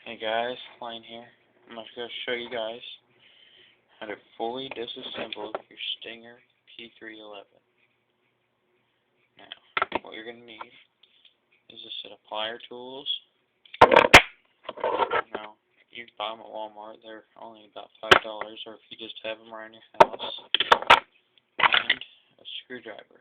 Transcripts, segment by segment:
Hey guys, Lane here. I'm going to show you guys how to fully disassemble your Stinger p311. Now, what you're going to need is a set of plier tools. Now, you can buy them at Walmart. They're only about $5, or if you just have them around your house. And a screwdriver.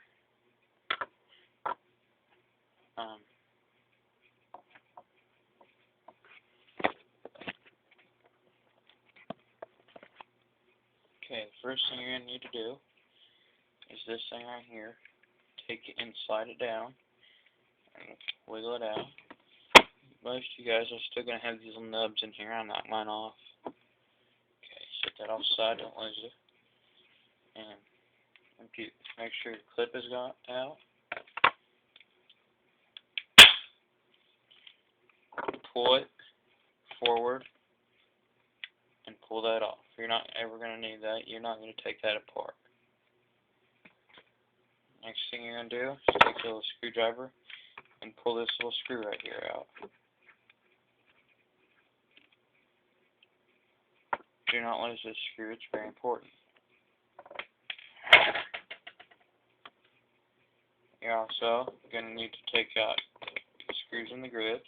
Okay, the first thing you're going to need to do is this thing right here. Take it and slide it down and wiggle it out. Most of you guys are still going to have these little nubs in here. I'll knock mine off. Okay, set that off the side, don't lose it. And make sure your clip is got out. Pull it forward and pull that off. You're not ever going to need that. You're not going to take that apart. Next thing you're going to do is take a little screwdriver and pull this little screw right here out. Do not lose this screw, it's very important. You're also going to need to take out the screws and the grips.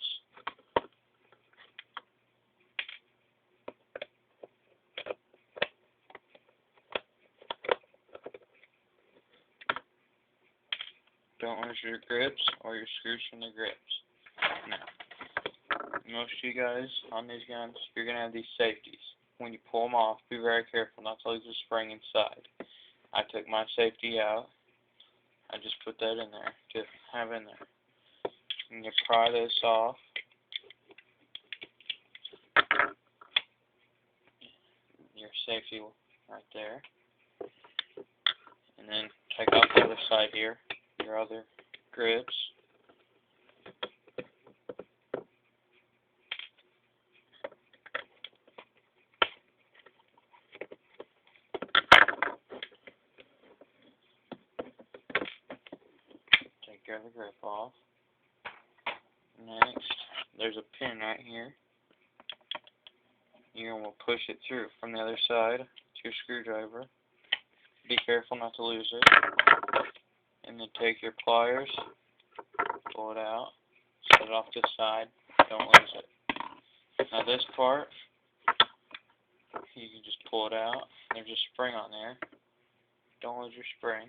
Don't lose your grips or your screws from the grips. Now, most of you guys on these guns, you're going to have these safeties. When you pull them off, be very careful not to lose the spring inside. I took my safety out. I just put that in there to have in there. And you pry this off. Your safety right there. And then take off the other side here. Your other grips. Take your other grip off. Next, there's a pin right here. You're going to push it through from the other side to your screwdriver. Be careful not to lose it. And then take your pliers, pull it out, set it off to the side, don't lose it. Now this part, you can just pull it out. There's a spring on there. Don't lose your spring.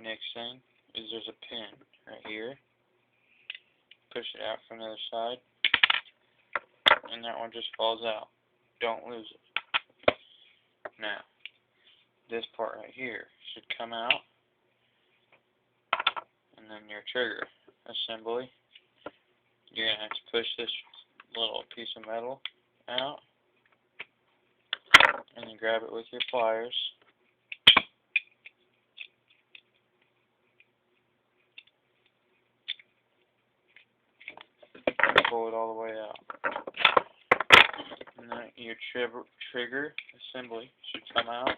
Next thing is there's a pin right here. Push it out from the other side, and that one just falls out. Don't lose it. Now, this part right here should come out, and then your trigger assembly, you're going to have to push this little piece of metal out, and then grab it with your pliers, and pull it all the way out. And then your trigger assembly should come out.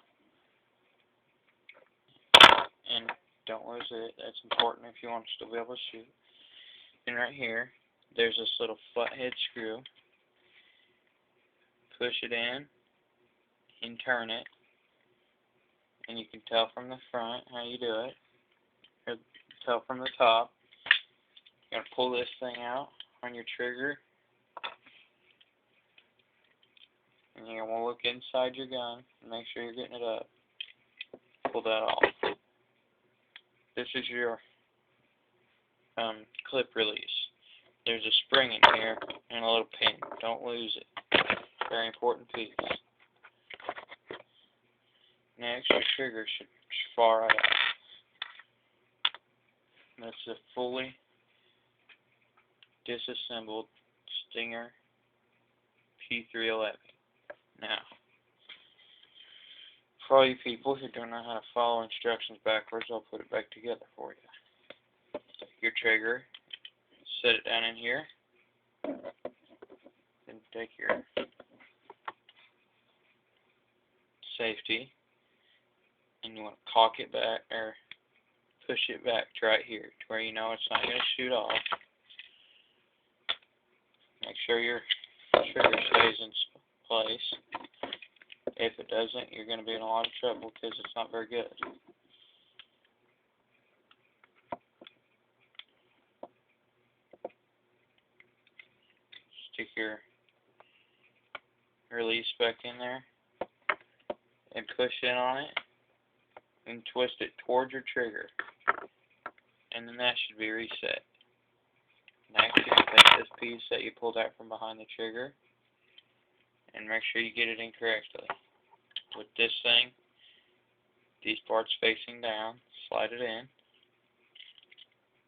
And don't lose it. That's important if you want to still be able to shoot. And right here, there's this little flathead screw. Push it in and turn it. And you can tell from the front how you do it. Or tell from the top. You're going to pull this thing out on your trigger. And you're going to look inside your gun and make sure you're getting it up. Pull that off. This is your clip release. There's a spring in here and a little pin. Don't lose it. Very important piece. Next, your trigger should fall right out. That's a fully disassembled Stinger p311. Now, for all you people who don't know how to follow instructions backwards, I'll put it back together for you. Take your trigger, set it down in here, then take your safety, and you want to cock it back, or push it back to right here, to where you know it's not going to shoot off. Now Make sure your trigger stays in place. If it doesn't, you're going to be in a lot of trouble because it's not very good. Stick your release back in there and push in on it and twist it towards your trigger, and then that should be reset. Next, you're going to take this piece that you pulled out from behind the trigger and make sure you get it in correctly. With this thing, these parts facing down, slide it in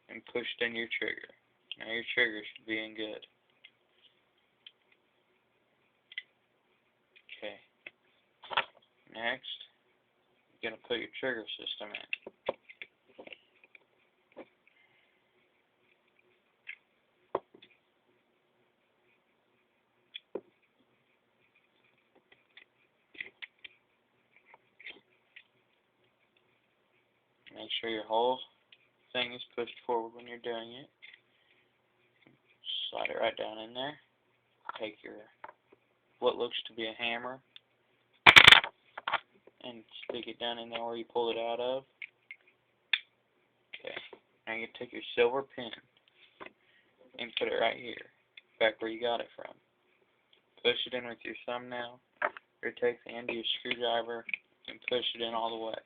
and push it in your trigger. Now your trigger should be in good. Okay. Next, you're going to put your trigger system in. Make sure your whole thing is pushed forward when you're doing it. Slide it right down in there. Take your, what looks to be a hammer, and stick it down in there where you pulled it out of. Okay. Now you take your silver pin and put it right here, back where you got it from. Push it in with your thumbnail, or take the end of your screwdriver and push it in all the way.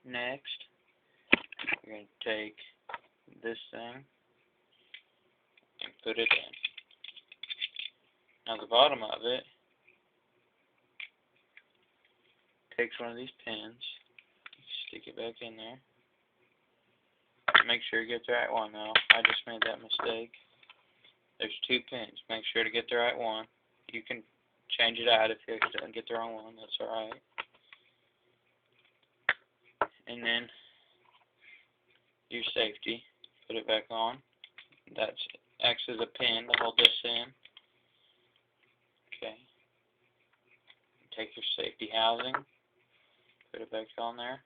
Next, you're going to take this thing and put it in. Now the bottom of it takes one of these pins, stick it back in there. Make sure you get the right one though. I just made that mistake. There's two pins. Make sure to get the right one. You can change it out if you accidentally get the wrong one. That's alright. And then your safety, put it back on. That acts as a pin to hold this in. Okay. Take your safety housing, put it back on there.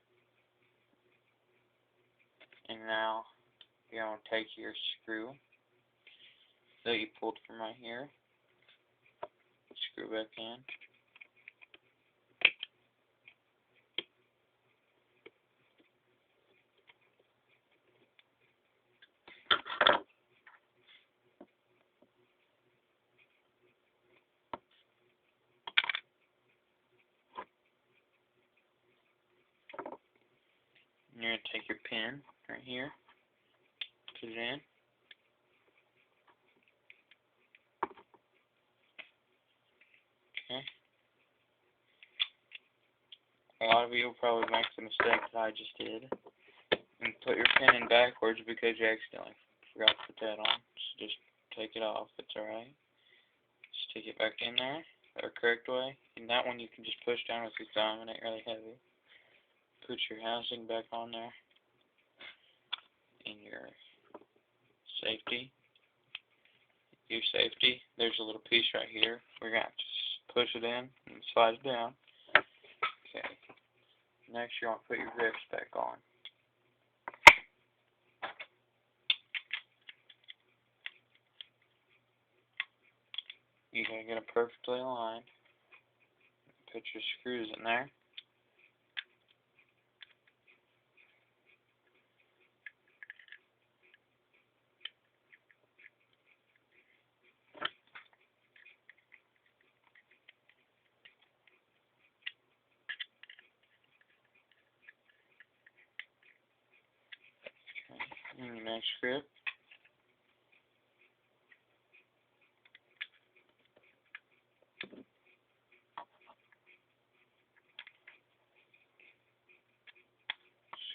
And now you're going to take your screw that you pulled from right here, screw back in. You're going to take your pin right here, put it in. Okay. A lot of you will probably make the mistake that I just did and put your pin in backwards because you accidentally forgot to put that on. So just take it off, it's alright. Stick it back in there, the correct way. And that one you can just push down with your thumb, and it ain't really heavy. Put your housing back on there, and your safety. Your safety, there's a little piece right here. We're going to have to push it in and slide it down. Okay. Next, you're going to put your grips back on. You're going to get them perfectly aligned. Put your screws in there. And your next grip.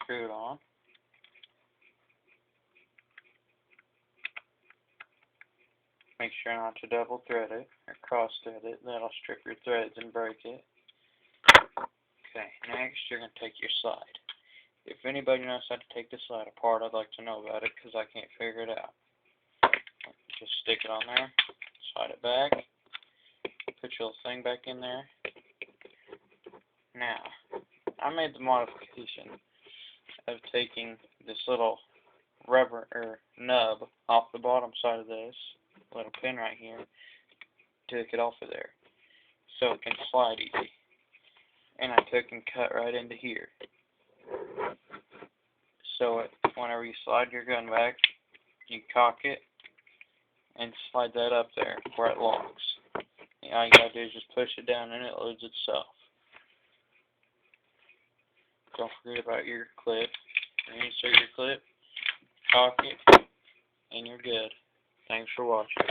Screw it on. Make sure not to double thread it or cross thread it. That'll strip your threads and break it. Okay, next you're going to take your slide. If anybody knows how to take the slide apart, I'd like to know about it because I can't figure it out. Just stick it on there, slide it back, put your little thing back in there. Now, I made the modification of taking this little rubber or nub off the bottom side of this little pin right here, took it off of there so it can slide easy. And I took and cut right into here. So whenever you slide your gun back, you cock it and slide that up there where it locks. And all you gotta do is just push it down and it loads itself. Don't forget about your clip. Insert your clip, cock it, and you're good. Thanks for watching.